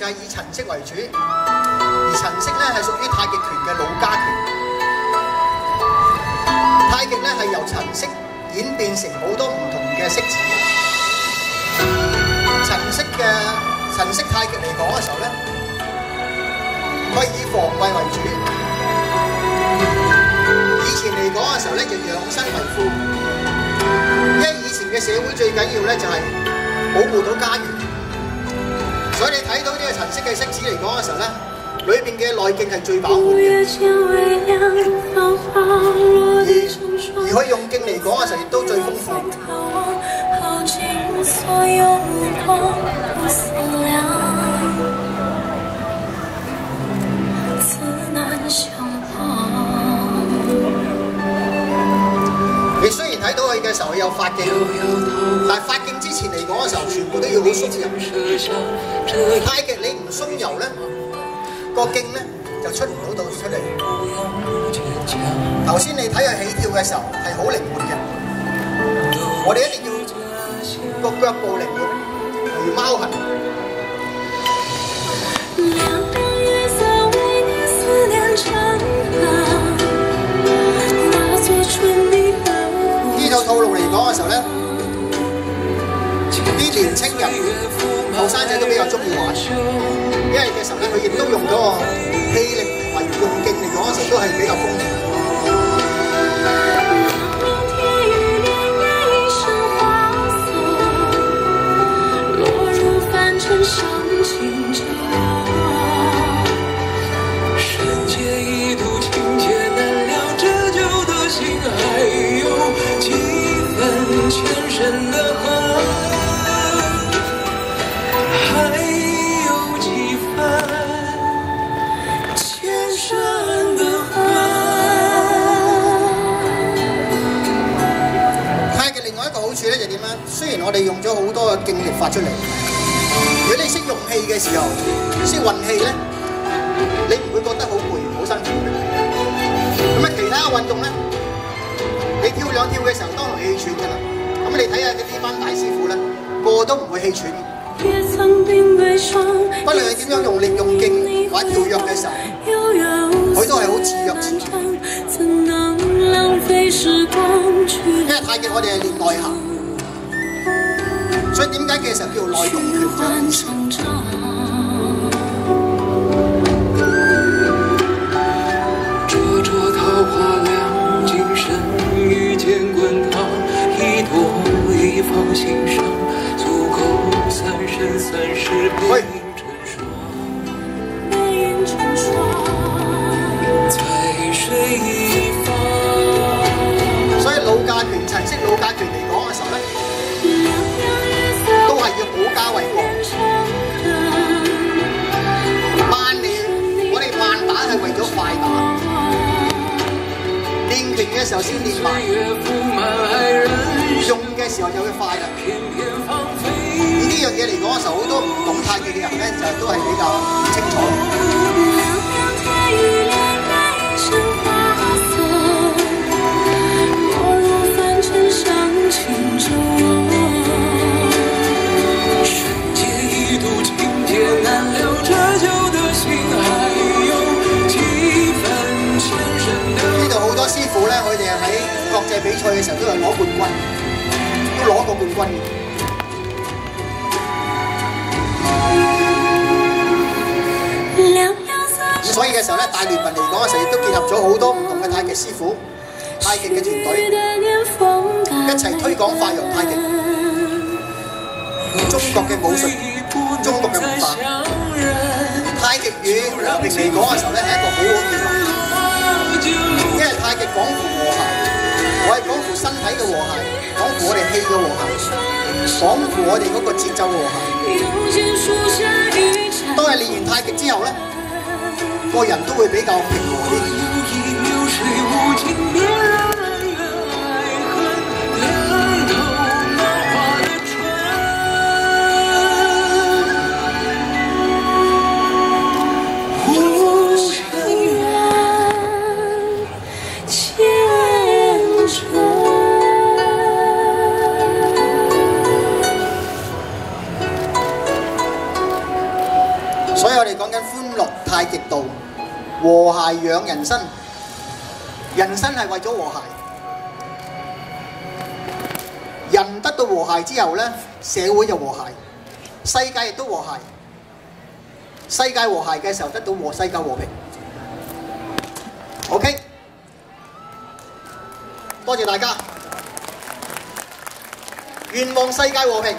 係以陳式為主，而陳式咧係屬於太極拳嘅老家拳。太極咧係由陳式演變成好多唔同嘅式子。陳式太極嚟講嘅時候咧，佢以防衛為主。以前嚟講嘅時候咧，就養生為輔，因為以前嘅社會最緊要咧就係保護到家園，所以你睇到呢個陳式嘅式子嚟講嘅時候咧，裏邊嘅內勁係最飽滿嘅，而佢用勁嚟講嘅時候亦都最豐富。你雖然睇到佢嘅時候有發勁，但係發勁之前嚟講嘅時候，全部都要好鬆柔。太極你唔鬆柔咧，個勁咧就出唔到出嚟。頭先你睇佢起跳嘅時候係好靈活嘅，我哋一定要個腳步靈活，如貓行。呢套套路嚟講嘅時候咧，啲年青人、後生仔都比較中意玩，因為嘅時候咧，佢亦都用咗個氣力同埋用勁嚟講嘅時候都係比較豐富。雖然我哋用咗好多嘅勁力發出嚟，如果你識用氣嘅時候，識運氣咧，你唔會覺得好攰、好辛苦嘅。咁啊，其他嘅運動咧，你跳兩跳嘅時候，當然氣喘㗎啦。咁你睇下呢班大師傅咧，個個都唔會氣喘。不論係點樣用力、用勁或者跳躍嘅時候，佢都係好自若自如。因為太極我哋係練內涵。所以點解嘅時候叫做內功拳就灼灼桃花亮晶神，遇见滚烫一朵一放心上，足够三生三世背影成双，在水一方。所以老家拳、陳式老家拳嚟講嘅時候咧，都係要保家衛國。慢練，我哋慢打係為咗快打。練拳嘅時候先練慢，用嘅時候就會快啦。而呢樣嘢嚟講嘅時候，好多唔懂太極嘅人咧，就都係比較唔清楚。師傅咧，佢哋喺國際比賽嘅時候都係攞冠軍，都攞過冠軍嘅。咁所以嘅時候咧，大聯盟嚟講嘅時候，亦都結合咗好多唔同嘅太極師傅、太極嘅團隊，一齊推廣發揚太極，中國嘅武術、中國嘅文化。太極與和平嚟講嘅時候咧，係一個好好結合。因為太極講乎和諧，我係講乎身體嘅和諧，講乎我哋氣嘅和諧，講乎我哋嗰個節奏和諧。當係練完太極之後咧，個人都會比較平和啲。所諧極度，和諧養人生，人生係為咗和諧。人得到和諧之後呢，社會就和諧，世界亦都和諧。世界和諧嘅時候，得到世界和平。OK， 多謝大家，願望世界和平。